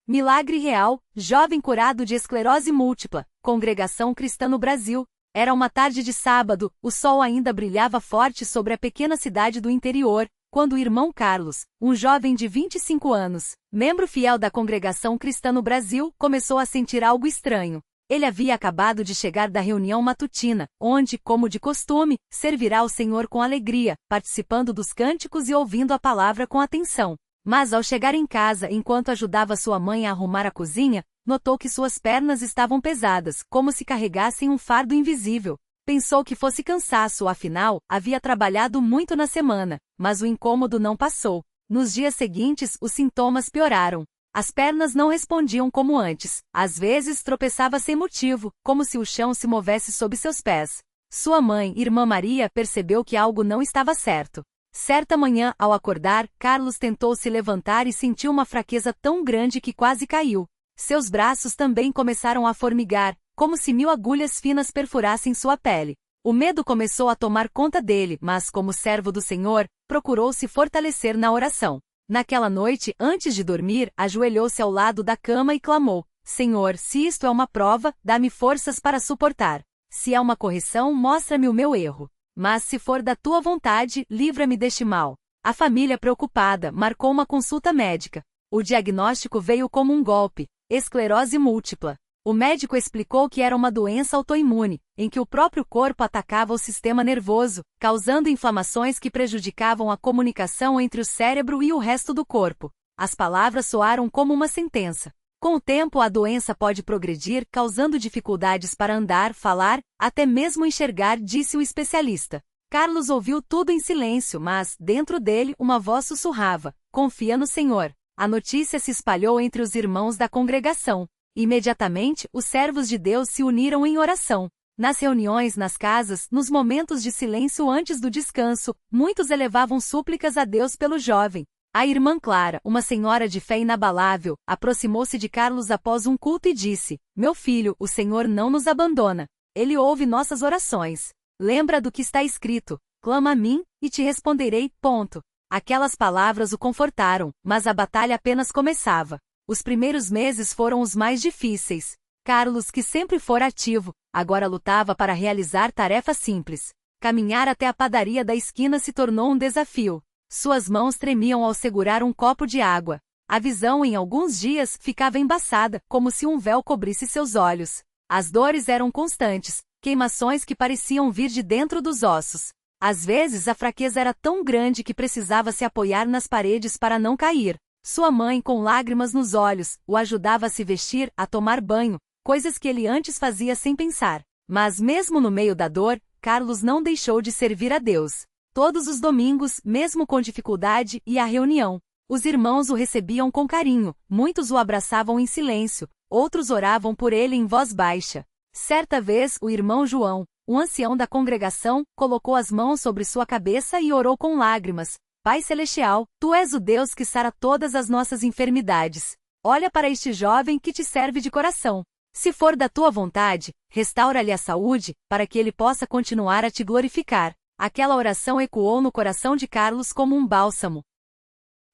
Milagre real, jovem curado de esclerose múltipla, Congregação Cristã no Brasil. Era uma tarde de sábado, o sol ainda brilhava forte sobre a pequena cidade do interior, quando o irmão Carlos, um jovem de 25 anos, membro fiel da Congregação Cristã no Brasil, começou a sentir algo estranho. Ele havia acabado de chegar da reunião matutina, onde, como de costume, servirá ao Senhor com alegria, participando dos cânticos e ouvindo a palavra com atenção. Mas ao chegar em casa enquanto ajudava sua mãe a arrumar a cozinha, notou que suas pernas estavam pesadas, como se carregassem um fardo invisível. Pensou que fosse cansaço, afinal, havia trabalhado muito na semana, mas o incômodo não passou. Nos dias seguintes, os sintomas pioraram. As pernas não respondiam como antes. Às vezes tropeçava sem motivo, como se o chão se movesse sob seus pés. Sua mãe, Irmã Maria, percebeu que algo não estava certo. Certa manhã, ao acordar, Carlos tentou se levantar e sentiu uma fraqueza tão grande que quase caiu. Seus braços também começaram a formigar, como se 1000 agulhas finas perfurassem sua pele. O medo começou a tomar conta dele, mas, como servo do Senhor, procurou se fortalecer na oração. Naquela noite, antes de dormir, ajoelhou-se ao lado da cama e clamou: Senhor, se isto é uma prova, dá-me forças para suportar. Se é uma correção, mostra-me o meu erro. Mas se for da tua vontade, livra-me deste mal. A família, preocupada, marcou uma consulta médica. O diagnóstico veio como um golpe: esclerose múltipla. O médico explicou que era uma doença autoimune, em que o próprio corpo atacava o sistema nervoso, causando inflamações que prejudicavam a comunicação entre o cérebro e o resto do corpo. As palavras soaram como uma sentença. Com o tempo, a doença pode progredir, causando dificuldades para andar, falar, até mesmo enxergar, disse o especialista. Carlos ouviu tudo em silêncio, mas, dentro dele, uma voz sussurrava: confia no Senhor. A notícia se espalhou entre os irmãos da congregação. Imediatamente, os servos de Deus se uniram em oração. Nas reuniões nas casas, nos momentos de silêncio antes do descanso, muitos elevavam súplicas a Deus pelo jovem. A irmã Clara, uma senhora de fé inabalável, aproximou-se de Carlos após um culto e disse: meu filho, o Senhor não nos abandona. Ele ouve nossas orações. Lembra do que está escrito: clama a mim, e te responderei. Aquelas palavras o confortaram, mas a batalha apenas começava. Os primeiros meses foram os mais difíceis. Carlos, que sempre fora ativo, agora lutava para realizar tarefas simples. Caminhar até a padaria da esquina se tornou um desafio. Suas mãos tremiam ao segurar um copo de água. A visão em alguns dias ficava embaçada, como se um véu cobrisse seus olhos. As dores eram constantes, queimações que pareciam vir de dentro dos ossos. Às vezes a fraqueza era tão grande que precisava se apoiar nas paredes para não cair. Sua mãe, com lágrimas nos olhos, o ajudava a se vestir, a tomar banho, coisas que ele antes fazia sem pensar. Mas mesmo no meio da dor, Carlos não deixou de servir a Deus. Todos os domingos, mesmo com dificuldade, ia à reunião. Os irmãos o recebiam com carinho, muitos o abraçavam em silêncio, outros oravam por ele em voz baixa. Certa vez, o irmão João, um ancião da congregação, colocou as mãos sobre sua cabeça e orou com lágrimas: Pai Celestial, Tu és o Deus que sara todas as nossas enfermidades. Olha para este jovem que te serve de coração. Se for da Tua vontade, restaura-lhe a saúde, para que ele possa continuar a Te glorificar. Aquela oração ecoou no coração de Carlos como um bálsamo.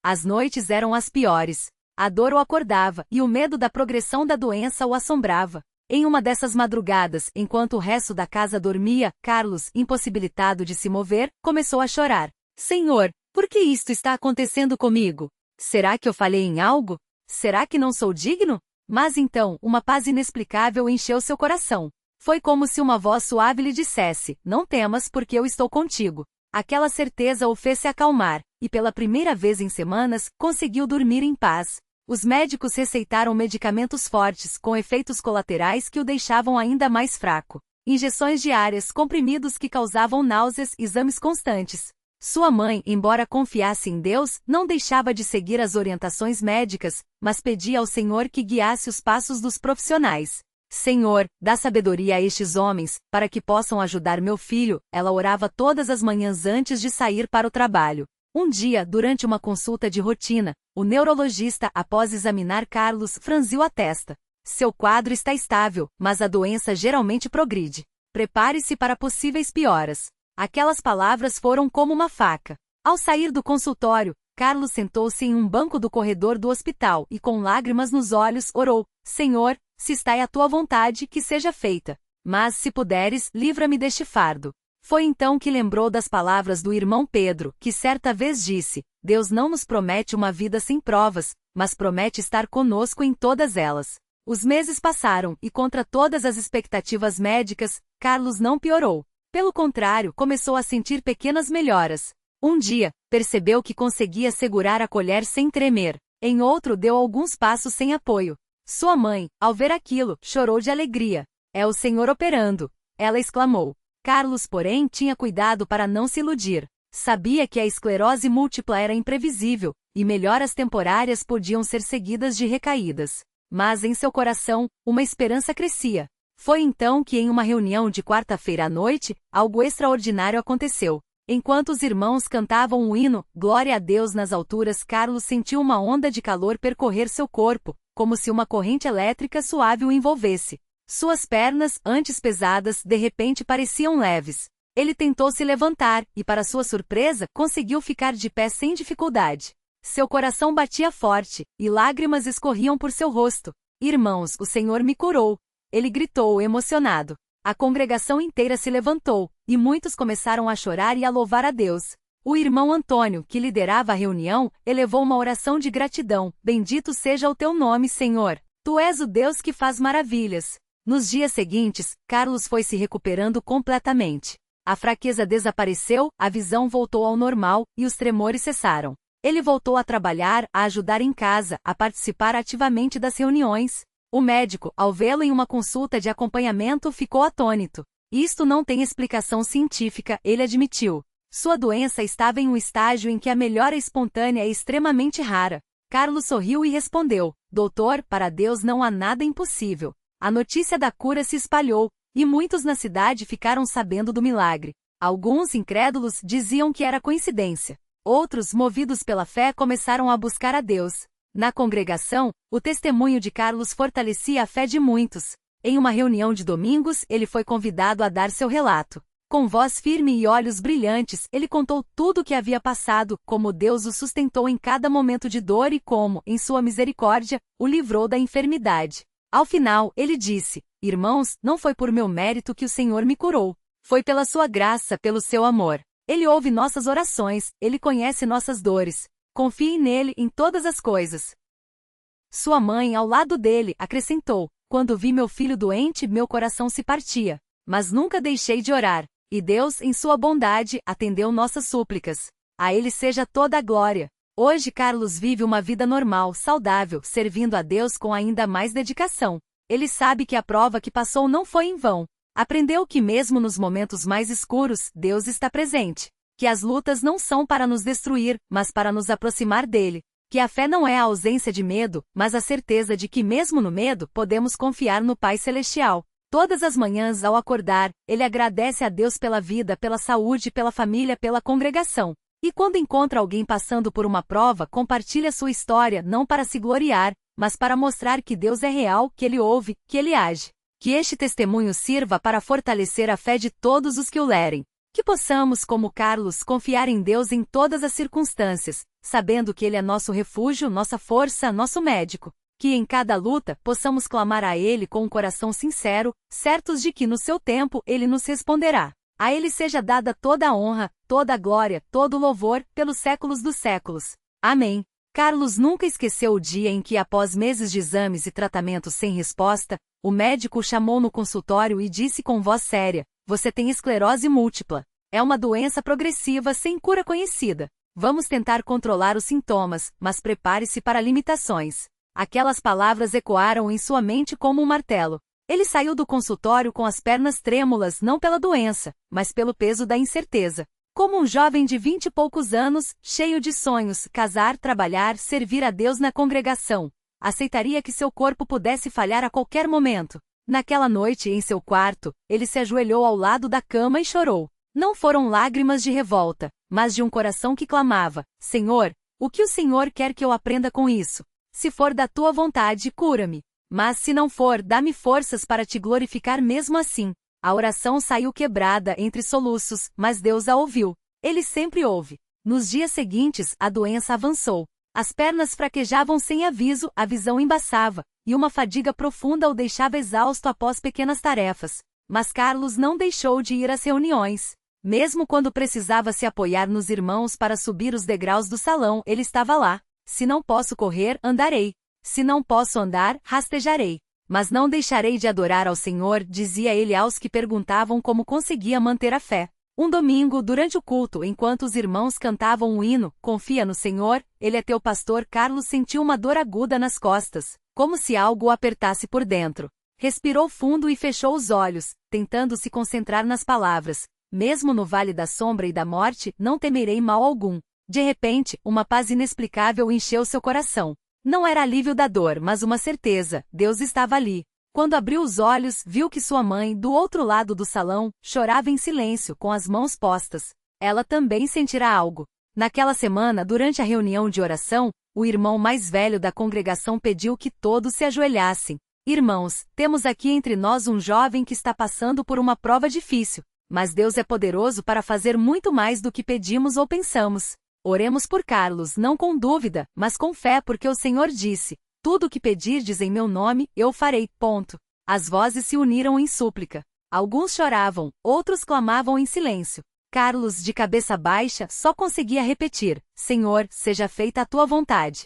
As noites eram as piores. A dor o acordava, e o medo da progressão da doença o assombrava. Em uma dessas madrugadas, enquanto o resto da casa dormia, Carlos, impossibilitado de se mover, começou a chorar. Senhor, por que isto está acontecendo comigo? Será que eu falhei em algo? Será que não sou digno? Mas então, uma paz inexplicável encheu seu coração. Foi como se uma voz suave lhe dissesse: não temas, porque eu estou contigo. Aquela certeza o fez se acalmar, e pela primeira vez em semanas, conseguiu dormir em paz. Os médicos receitaram medicamentos fortes, com efeitos colaterais que o deixavam ainda mais fraco. Injeções diárias, comprimidos que causavam náuseas, exames constantes. Sua mãe, embora confiasse em Deus, não deixava de seguir as orientações médicas, mas pedia ao Senhor que guiasse os passos dos profissionais. Senhor, dá sabedoria a estes homens, para que possam ajudar meu filho, ela orava todas as manhãs antes de sair para o trabalho. Um dia, durante uma consulta de rotina, o neurologista, após examinar Carlos, franziu a testa. Seu quadro está estável, mas a doença geralmente progride. Prepare-se para possíveis pioras. Aquelas palavras foram como uma faca. Ao sair do consultório, Carlos sentou-se em um banco do corredor do hospital e, com lágrimas nos olhos, orou: Senhor, se está à tua vontade, que seja feita. Mas, se puderes, livra-me deste fardo. Foi então que lembrou das palavras do irmão Pedro, que certa vez disse: Deus não nos promete uma vida sem provas, mas promete estar conosco em todas elas. Os meses passaram e, contra todas as expectativas médicas, Carlos não piorou. Pelo contrário, começou a sentir pequenas melhoras. Um dia, percebeu que conseguia segurar a colher sem tremer. Em outro, deu alguns passos sem apoio. Sua mãe, ao ver aquilo, chorou de alegria. É o Senhor operando, ela exclamou. Carlos, porém, tinha cuidado para não se iludir. Sabia que a esclerose múltipla era imprevisível, e melhoras temporárias podiam ser seguidas de recaídas. Mas em seu coração, uma esperança crescia. Foi então que, em uma reunião de quarta-feira à noite, algo extraordinário aconteceu. Enquanto os irmãos cantavam um hino, Glória a Deus nas alturas, Carlos sentiu uma onda de calor percorrer seu corpo, como se uma corrente elétrica suave o envolvesse. Suas pernas, antes pesadas, de repente pareciam leves. Ele tentou se levantar e, para sua surpresa, conseguiu ficar de pé sem dificuldade. Seu coração batia forte, e lágrimas escorriam por seu rosto. Irmãos, o Senhor me curou! Ele gritou, emocionado. A congregação inteira se levantou, e muitos começaram a chorar e a louvar a Deus. O irmão Antônio, que liderava a reunião, elevou uma oração de gratidão: Bendito seja o teu nome, Senhor! Tu és o Deus que faz maravilhas. Nos dias seguintes, Carlos foi se recuperando completamente. A fraqueza desapareceu, a visão voltou ao normal, e os tremores cessaram. Ele voltou a trabalhar, a ajudar em casa, a participar ativamente das reuniões. O médico, ao vê-lo em uma consulta de acompanhamento, ficou atônito. Isto não tem explicação científica, ele admitiu. Sua doença estava em um estágio em que a melhora espontânea é extremamente rara. Carlos sorriu e respondeu: Doutor, para Deus não há nada impossível. A notícia da cura se espalhou, e muitos na cidade ficaram sabendo do milagre. Alguns, incrédulos, diziam que era coincidência. Outros, movidos pela fé, começaram a buscar a Deus. Na congregação, o testemunho de Carlos fortalecia a fé de muitos. Em uma reunião de domingos, ele foi convidado a dar seu relato. Com voz firme e olhos brilhantes, ele contou tudo o que havia passado, como Deus o sustentou em cada momento de dor e como, em sua misericórdia, o livrou da enfermidade. Ao final, ele disse: Irmãos, não foi por meu mérito que o Senhor me curou. Foi pela sua graça, pelo seu amor. Ele ouve nossas orações, ele conhece nossas dores. Confie nele em todas as coisas. Sua mãe, ao lado dele, acrescentou: Quando vi meu filho doente, meu coração se partia. Mas nunca deixei de orar. E Deus, em sua bondade, atendeu nossas súplicas. A ele seja toda a glória. Hoje Carlos vive uma vida normal, saudável, servindo a Deus com ainda mais dedicação. Ele sabe que a prova que passou não foi em vão. Aprendeu que mesmo nos momentos mais escuros, Deus está presente. Que as lutas não são para nos destruir, mas para nos aproximar dele. Que a fé não é a ausência de medo, mas a certeza de que mesmo no medo, podemos confiar no Pai Celestial. Todas as manhãs, ao acordar, ele agradece a Deus pela vida, pela saúde, pela família, pela congregação. E quando encontra alguém passando por uma prova, compartilha sua história não para se gloriar, mas para mostrar que Deus é real, que ele ouve, que ele age. Que este testemunho sirva para fortalecer a fé de todos os que o lerem. Que possamos, como Carlos, confiar em Deus em todas as circunstâncias, sabendo que Ele é nosso refúgio, nossa força, nosso médico. Que em cada luta, possamos clamar a Ele com um coração sincero, certos de que no seu tempo Ele nos responderá. A Ele seja dada toda a honra, toda a glória, todo o louvor, pelos séculos dos séculos. Amém. Carlos nunca esqueceu o dia em que, após meses de exames e tratamentos sem resposta, o médico o chamou no consultório e disse com voz séria: Você tem esclerose múltipla. É uma doença progressiva sem cura conhecida. Vamos tentar controlar os sintomas, mas prepare-se para limitações. Aquelas palavras ecoaram em sua mente como um martelo. Ele saiu do consultório com as pernas trêmulas não pela doença, mas pelo peso da incerteza. Como um jovem de 20 e poucos anos, cheio de sonhos, casar, trabalhar, servir a Deus na congregação. Aceitaria que seu corpo pudesse falhar a qualquer momento. Naquela noite, em seu quarto, ele se ajoelhou ao lado da cama e chorou. Não foram lágrimas de revolta, mas de um coração que clamava: Senhor, o que o Senhor quer que eu aprenda com isso? Se for da tua vontade, cura-me. Mas se não for, dá-me forças para te glorificar mesmo assim. A oração saiu quebrada entre soluços, mas Deus a ouviu. Ele sempre ouve. Nos dias seguintes, a doença avançou. As pernas fraquejavam sem aviso, a visão embaçava, e uma fadiga profunda o deixava exausto após pequenas tarefas. Mas Carlos não deixou de ir às reuniões. Mesmo quando precisava se apoiar nos irmãos para subir os degraus do salão, ele estava lá. Se não posso correr, andarei. Se não posso andar, rastejarei. Mas não deixarei de adorar ao Senhor, dizia ele aos que perguntavam como conseguia manter a fé. Um domingo, durante o culto, enquanto os irmãos cantavam um hino, Confia no Senhor, Ele é teu pastor, Carlos sentiu uma dor aguda nas costas, como se algo o apertasse por dentro. Respirou fundo e fechou os olhos, tentando se concentrar nas palavras. Mesmo no vale da sombra e da morte, não temerei mal algum. De repente, uma paz inexplicável encheu seu coração. Não era alívio da dor, mas uma certeza, Deus estava ali. Quando abriu os olhos, viu que sua mãe, do outro lado do salão, chorava em silêncio, com as mãos postas. Ela também sentirá algo. Naquela semana, durante a reunião de oração, o irmão mais velho da congregação pediu que todos se ajoelhassem. Irmãos, temos aqui entre nós um jovem que está passando por uma prova difícil, mas Deus é poderoso para fazer muito mais do que pedimos ou pensamos. Oremos por Carlos, não com dúvida, mas com fé, porque o Senhor disse: tudo o que pedirdes em meu nome, eu farei. Ponto. As vozes se uniram em súplica. Alguns choravam, outros clamavam em silêncio. Carlos, de cabeça baixa, só conseguia repetir: Senhor, seja feita a tua vontade.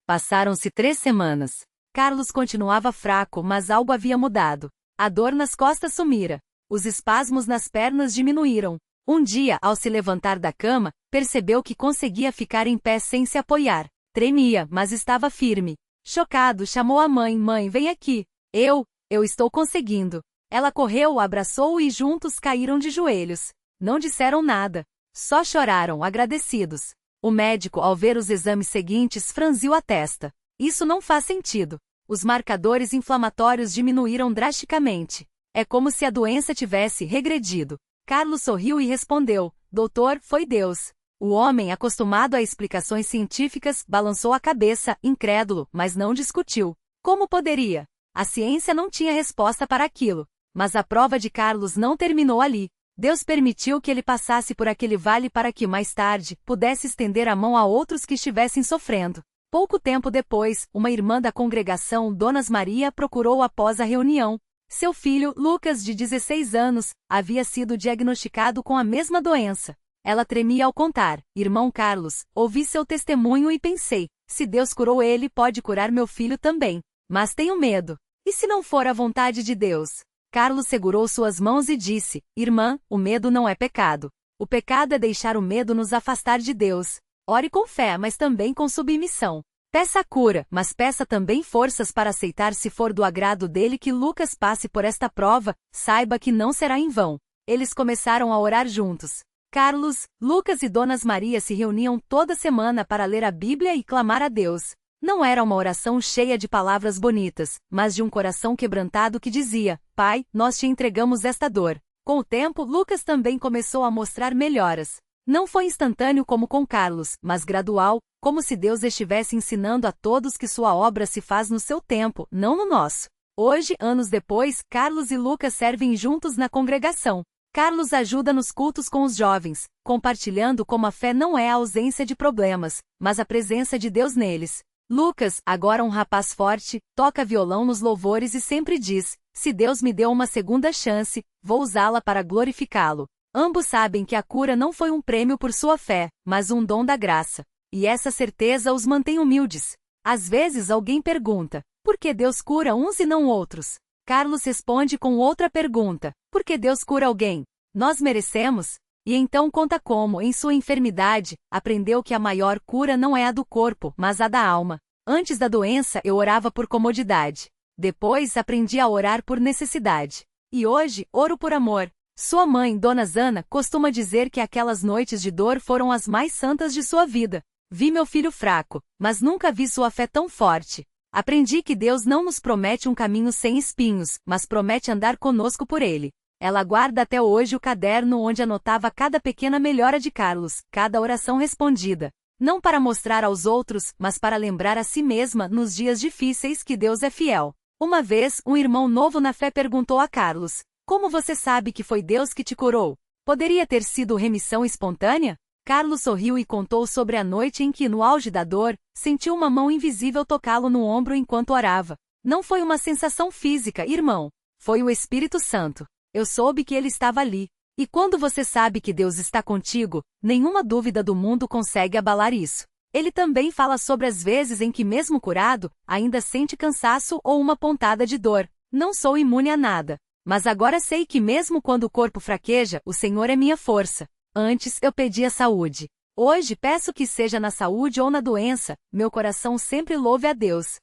Passaram-se 3 semanas. Carlos continuava fraco, mas algo havia mudado. A dor nas costas sumira. Os espasmos nas pernas diminuíram. Um dia, ao se levantar da cama, percebeu que conseguia ficar em pé sem se apoiar. Tremia, mas estava firme. Chocado, chamou a mãe: Mãe, vem aqui. Eu estou conseguindo. Ela correu, o abraçou e juntos caíram de joelhos. Não disseram nada. Só choraram, agradecidos. O médico, ao ver os exames seguintes, franziu a testa. Isso não faz sentido. Os marcadores inflamatórios diminuíram drasticamente. É como se a doença tivesse regredido. Carlos sorriu e respondeu: Doutor, foi Deus. O homem, acostumado a explicações científicas, balançou a cabeça, incrédulo, mas não discutiu. Como poderia? A ciência não tinha resposta para aquilo. Mas a prova de Carlos não terminou ali. Deus permitiu que ele passasse por aquele vale para que, mais tarde, pudesse estender a mão a outros que estivessem sofrendo. Pouco tempo depois, uma irmã da congregação, Donas Maria, procurou após a reunião. Seu filho, Lucas, de 16 anos, havia sido diagnosticado com a mesma doença. Ela tremia ao contar: Irmão Carlos, ouvi seu testemunho e pensei: se Deus curou ele, pode curar meu filho também. Mas tenho medo. E se não for a vontade de Deus? Carlos segurou suas mãos e disse: Irmã, o medo não é pecado. O pecado é deixar o medo nos afastar de Deus. Ore com fé, mas também com submissão. Peça a cura, mas peça também forças para aceitar, se for do agrado dele, que Lucas passe por esta prova. Saiba que não será em vão. Eles começaram a orar juntos. Carlos, Lucas e Donas Maria se reuniam toda semana para ler a Bíblia e clamar a Deus. Não era uma oração cheia de palavras bonitas, mas de um coração quebrantado que dizia: Pai, nós te entregamos esta dor. Com o tempo, Lucas também começou a mostrar melhoras. Não foi instantâneo como com Carlos, mas gradual, como se Deus estivesse ensinando a todos que sua obra se faz no seu tempo, não no nosso. Hoje, anos depois, Carlos e Lucas servem juntos na congregação. Carlos ajuda nos cultos com os jovens, compartilhando como a fé não é a ausência de problemas, mas a presença de Deus neles. Lucas, agora um rapaz forte, toca violão nos louvores e sempre diz: se Deus me deu uma segunda chance, vou usá-la para glorificá-lo. Ambos sabem que a cura não foi um prêmio por sua fé, mas um dom da graça. E essa certeza os mantém humildes. Às vezes alguém pergunta: por que Deus cura uns e não outros? Carlos responde com outra pergunta: por que Deus cura alguém? Nós merecemos? E então conta como, em sua enfermidade, aprendeu que a maior cura não é a do corpo, mas a da alma. Antes da doença, eu orava por comodidade. Depois, aprendi a orar por necessidade. E hoje, oro por amor. Sua mãe, Dona Zana, costuma dizer que aquelas noites de dor foram as mais santas de sua vida. Vi meu filho fraco, mas nunca vi sua fé tão forte. Aprendi que Deus não nos promete um caminho sem espinhos, mas promete andar conosco por ele. Ela guarda até hoje o caderno onde anotava cada pequena melhora de Carlos, cada oração respondida. Não para mostrar aos outros, mas para lembrar a si mesma, nos dias difíceis, que Deus é fiel. Uma vez, um irmão novo na fé perguntou a Carlos: como você sabe que foi Deus que te curou? Poderia ter sido remissão espontânea? Carlos sorriu e contou sobre a noite em que, no auge da dor, sentiu uma mão invisível tocá-lo no ombro enquanto orava. Não foi uma sensação física, irmão. Foi o Espírito Santo. Eu soube que ele estava ali. E quando você sabe que Deus está contigo, nenhuma dúvida do mundo consegue abalar isso. Ele também fala sobre as vezes em que, mesmo curado, ainda sente cansaço ou uma pontada de dor. Não sou imune a nada. Mas agora sei que mesmo quando o corpo fraqueja, o Senhor é minha força. Antes eu pedia saúde. Hoje peço que seja na saúde ou na doença, meu coração sempre louve a Deus.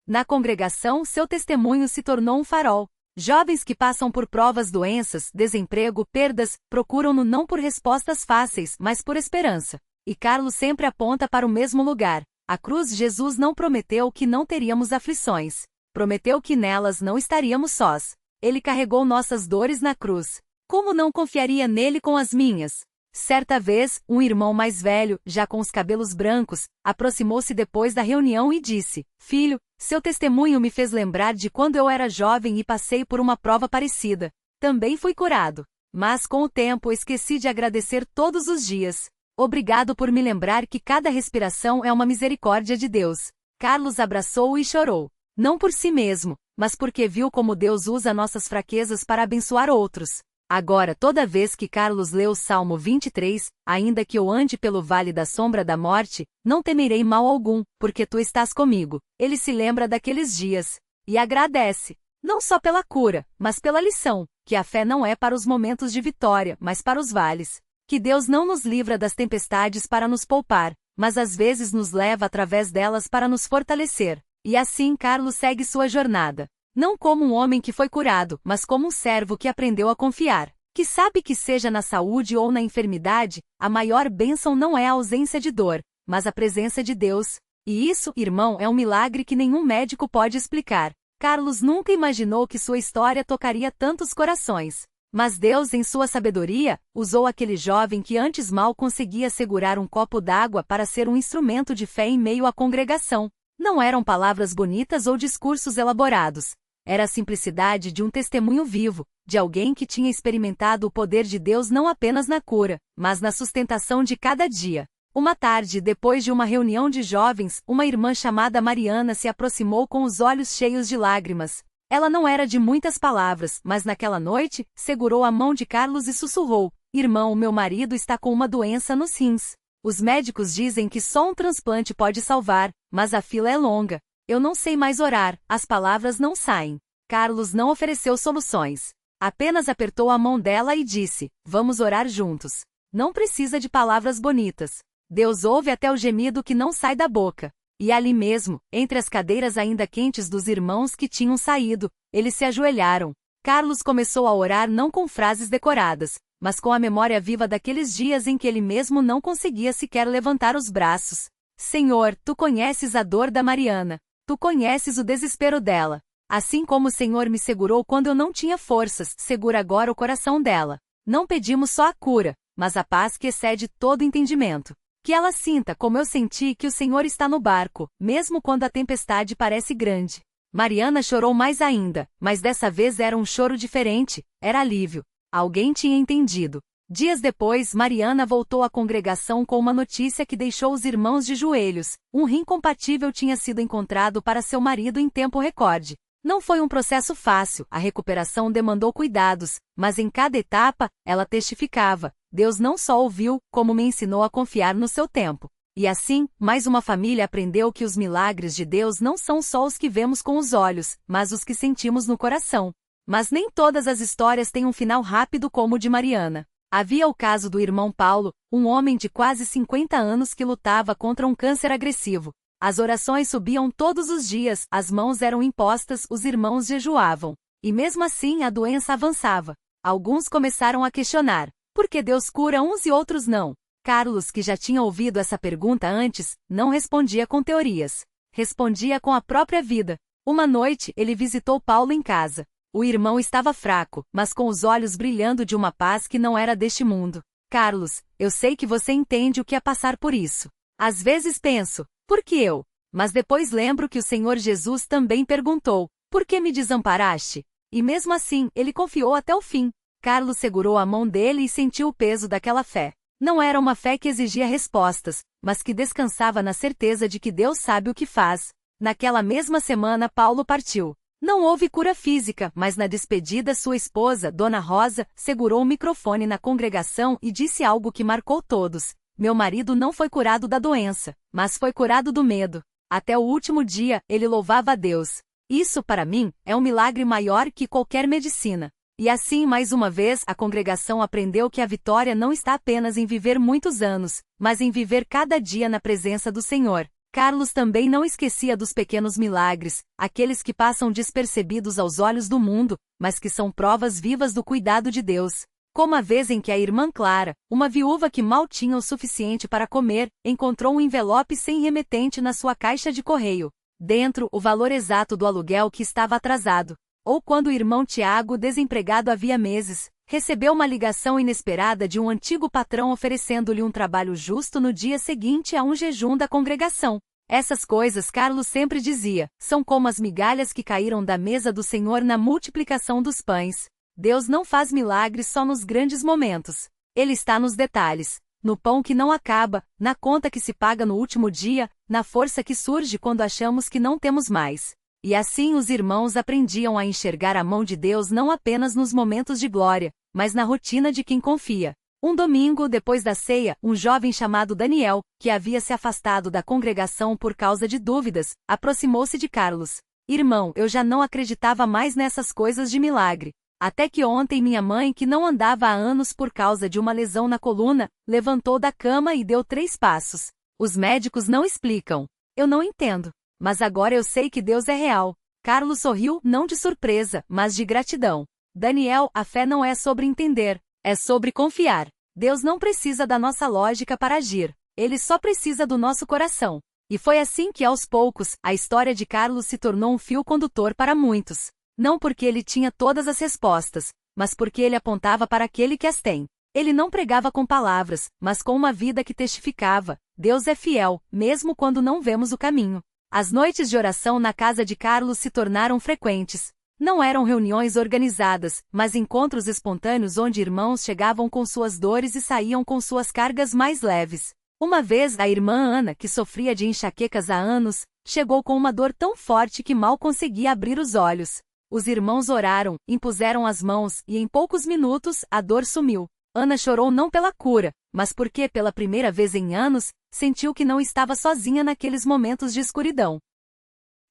Na congregação, seu testemunho se tornou um farol. Jovens que passam por provas, doenças, desemprego, perdas, procuram-no não por respostas fáceis, mas por esperança. E Carlos sempre aponta para o mesmo lugar. A cruz. Jesus não prometeu que não teríamos aflições. Prometeu que nelas não estaríamos sós. Ele carregou nossas dores na cruz. Como não confiaria nele com as minhas? Certa vez, um irmão mais velho, já com os cabelos brancos, aproximou-se depois da reunião e disse: Filho, seu testemunho me fez lembrar de quando eu era jovem e passei por uma prova parecida. Também fui curado. Mas com o tempo esqueci de agradecer todos os dias. Obrigado por me lembrar que cada respiração é uma misericórdia de Deus. Carlos abraçou-o e chorou. Não por si mesmo, mas porque viu como Deus usa nossas fraquezas para abençoar outros. Agora, toda vez que Carlos lê o Salmo 23, ainda que eu ande pelo vale da sombra da morte, não temerei mal algum, porque tu estás comigo. Ele se lembra daqueles dias. E agradece. Não só pela cura, mas pela lição, que a fé não é para os momentos de vitória, mas para os vales. Que Deus não nos livra das tempestades para nos poupar, mas às vezes nos leva através delas para nos fortalecer. E assim Carlos segue sua jornada. Não como um homem que foi curado, mas como um servo que aprendeu a confiar. Que sabe que seja na saúde ou na enfermidade, a maior bênção não é a ausência de dor, mas a presença de Deus. E isso, irmão, é um milagre que nenhum médico pode explicar. Carlos nunca imaginou que sua história tocaria tantos corações. Mas Deus, em sua sabedoria, usou aquele jovem que antes mal conseguia segurar um copo d'água para ser um instrumento de fé em meio à congregação. Não eram palavras bonitas ou discursos elaborados. Era a simplicidade de um testemunho vivo, de alguém que tinha experimentado o poder de Deus não apenas na cura, mas na sustentação de cada dia. Uma tarde, depois de uma reunião de jovens, uma irmã chamada Mariana se aproximou com os olhos cheios de lágrimas. Ela não era de muitas palavras, mas naquela noite, segurou a mão de Carlos e sussurrou: Irmão, meu marido está com uma doença nos rins. Os médicos dizem que só um transplante pode salvar, mas a fila é longa. Eu não sei mais orar, as palavras não saem. Carlos não ofereceu soluções. Apenas apertou a mão dela e disse: Vamos orar juntos. Não precisa de palavras bonitas. Deus ouve até o gemido que não sai da boca. E ali mesmo, entre as cadeiras ainda quentes dos irmãos que tinham saído, eles se ajoelharam. Carlos começou a orar não com frases decoradas, mas com a memória viva daqueles dias em que ele mesmo não conseguia sequer levantar os braços. Senhor, tu conheces a dor da Mariana. Tu conheces o desespero dela. Assim como o Senhor me segurou quando eu não tinha forças, segura agora o coração dela. Não pedimos só a cura, mas a paz que excede todo entendimento. Que ela sinta como eu senti que o Senhor está no barco, mesmo quando a tempestade parece grande. Mariana chorou mais ainda, mas dessa vez era um choro diferente, era alívio. Alguém tinha entendido. Dias depois, Mariana voltou à congregação com uma notícia que deixou os irmãos de joelhos. Um rim compatível tinha sido encontrado para seu marido em tempo recorde. Não foi um processo fácil, a recuperação demandou cuidados, mas em cada etapa, ela testificava: Deus não só ouviu, como me ensinou a confiar no seu tempo. E assim, mais uma família aprendeu que os milagres de Deus não são só os que vemos com os olhos, mas os que sentimos no coração. Mas nem todas as histórias têm um final rápido como o de Mariana. Havia o caso do irmão Paulo, um homem de quase 50 anos que lutava contra um câncer agressivo. As orações subiam todos os dias, as mãos eram impostas, os irmãos jejuavam. E mesmo assim a doença avançava. Alguns começaram a questionar: por que Deus cura uns e outros não? Carlos, que já tinha ouvido essa pergunta antes, não respondia com teorias. Respondia com a própria vida. Uma noite, ele visitou Paulo em casa. O irmão estava fraco, mas com os olhos brilhando de uma paz que não era deste mundo. Carlos, eu sei que você entende o que é passar por isso. Às vezes penso: por que eu? Mas depois lembro que o Senhor Jesus também perguntou: por que me desamparaste? E mesmo assim, ele confiou até o fim. Carlos segurou a mão dele e sentiu o peso daquela fé. Não era uma fé que exigia respostas, mas que descansava na certeza de que Deus sabe o que faz. Naquela mesma semana Paulo partiu. Não houve cura física, mas na despedida sua esposa, Dona Rosa, segurou o microfone na congregação e disse algo que marcou todos. Meu marido não foi curado da doença, mas foi curado do medo. Até o último dia, ele louvava a Deus. Isso, para mim, é um milagre maior que qualquer medicina. E assim, mais uma vez, a congregação aprendeu que a vitória não está apenas em viver muitos anos, mas em viver cada dia na presença do Senhor. Carlos também não esquecia dos pequenos milagres, aqueles que passam despercebidos aos olhos do mundo, mas que são provas vivas do cuidado de Deus. Como a vez em que a irmã Clara, uma viúva que mal tinha o suficiente para comer, encontrou um envelope sem remetente na sua caixa de correio. Dentro, o valor exato do aluguel que estava atrasado. Ou quando o irmão Tiago, desempregado havia meses, recebeu uma ligação inesperada de um antigo patrão oferecendo-lhe um trabalho justo no dia seguinte a um jejum da congregação. Essas coisas, Carlos sempre dizia, são como as migalhas que caíram da mesa do Senhor na multiplicação dos pães. Deus não faz milagres só nos grandes momentos. Ele está nos detalhes, no pão que não acaba, na conta que se paga no último dia, na força que surge quando achamos que não temos mais. E assim os irmãos aprendiam a enxergar a mão de Deus não apenas nos momentos de glória, mas na rotina de quem confia. Um domingo, depois da ceia, um jovem chamado Daniel, que havia se afastado da congregação por causa de dúvidas, aproximou-se de Carlos. Irmão, eu já não acreditava mais nessas coisas de milagre. Até que ontem minha mãe, que não andava há anos por causa de uma lesão na coluna, levantou da cama e deu 3 passos. Os médicos não explicam. Eu não entendo. Mas agora eu sei que Deus é real. Carlos sorriu, não de surpresa, mas de gratidão. Daniel, a fé não é sobre entender, é sobre confiar. Deus não precisa da nossa lógica para agir. Ele só precisa do nosso coração. E foi assim que, aos poucos, a história de Carlos se tornou um fio condutor para muitos. Não porque ele tinha todas as respostas, mas porque ele apontava para aquele que as tem. Ele não pregava com palavras, mas com uma vida que testificava. Deus é fiel, mesmo quando não vemos o caminho. As noites de oração na casa de Carlos se tornaram frequentes. Não eram reuniões organizadas, mas encontros espontâneos onde irmãos chegavam com suas dores e saíam com suas cargas mais leves. Uma vez, a irmã Ana, que sofria de enxaquecas há anos, chegou com uma dor tão forte que mal conseguia abrir os olhos. Os irmãos oraram, impuseram as mãos e em poucos minutos a dor sumiu. Ana chorou não pela cura, mas porque, pela primeira vez em anos, sentiu que não estava sozinha naqueles momentos de escuridão.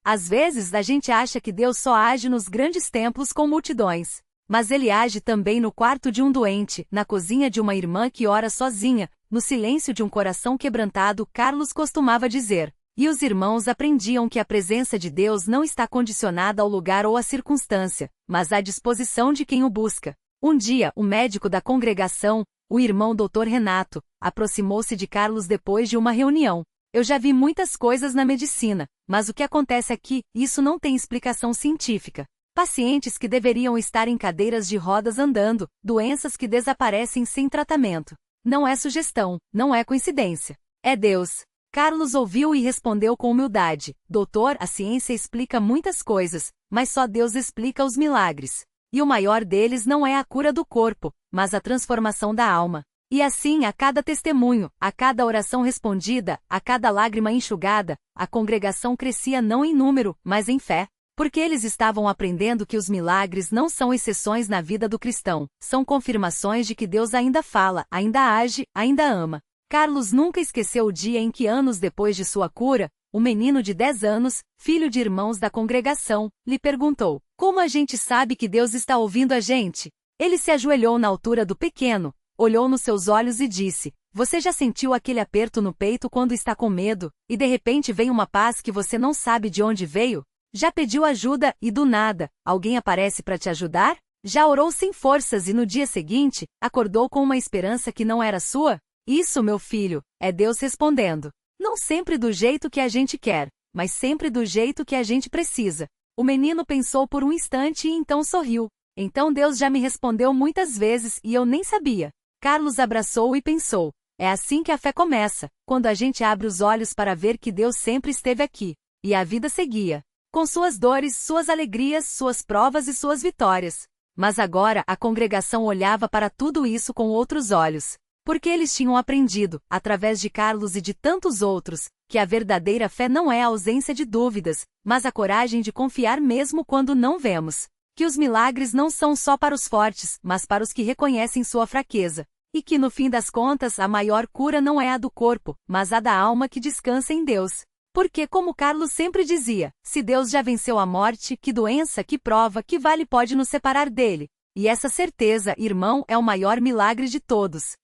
Às vezes a gente acha que Deus só age nos grandes templos com multidões. Mas Ele age também no quarto de um doente, na cozinha de uma irmã que ora sozinha, no silêncio de um coração quebrantado. Carlos costumava dizer. E os irmãos aprendiam que a presença de Deus não está condicionada ao lugar ou à circunstância, mas à disposição de quem o busca. Um dia, o médico da congregação, o irmão Dr. Renato, aproximou-se de Carlos depois de uma reunião. Eu já vi muitas coisas na medicina, mas o que acontece aqui, isso não tem explicação científica. Pacientes que deveriam estar em cadeiras de rodas andando, doenças que desaparecem sem tratamento. Não é sugestão, não é coincidência. É Deus. Carlos ouviu e respondeu com humildade. Doutor, a ciência explica muitas coisas, mas só Deus explica os milagres. E o maior deles não é a cura do corpo, mas a transformação da alma. E assim, a cada testemunho, a cada oração respondida, a cada lágrima enxugada, a congregação crescia não em número, mas em fé. Porque eles estavam aprendendo que os milagres não são exceções na vida do cristão, são confirmações de que Deus ainda fala, ainda age, ainda ama. Carlos nunca esqueceu o dia em que, anos depois de sua cura, um menino de 10 anos, filho de irmãos da congregação, lhe perguntou: como a gente sabe que Deus está ouvindo a gente? Ele se ajoelhou na altura do pequeno, olhou nos seus olhos e disse: você já sentiu aquele aperto no peito quando está com medo, e de repente vem uma paz que você não sabe de onde veio? Já pediu ajuda e do nada, alguém aparece para te ajudar? Já orou sem forças e no dia seguinte, acordou com uma esperança que não era sua? Isso, meu filho, é Deus respondendo. Não sempre do jeito que a gente quer, mas sempre do jeito que a gente precisa. O menino pensou por um instante e então sorriu. Então Deus já me respondeu muitas vezes e eu nem sabia. Carlos abraçou e pensou. É assim que a fé começa, quando a gente abre os olhos para ver que Deus sempre esteve aqui. E a vida seguia. Com suas dores, suas alegrias, suas provas e suas vitórias. Mas agora a congregação olhava para tudo isso com outros olhos. Porque eles tinham aprendido, através de Carlos e de tantos outros, que a verdadeira fé não é a ausência de dúvidas, mas a coragem de confiar mesmo quando não vemos. Que os milagres não são só para os fortes, mas para os que reconhecem sua fraqueza. E que no fim das contas a maior cura não é a do corpo, mas a da alma que descansa em Deus. Porque, como Carlos sempre dizia, se Deus já venceu a morte, que doença, que prova, que vale pode nos separar dele? E essa certeza, irmão, é o maior milagre de todos.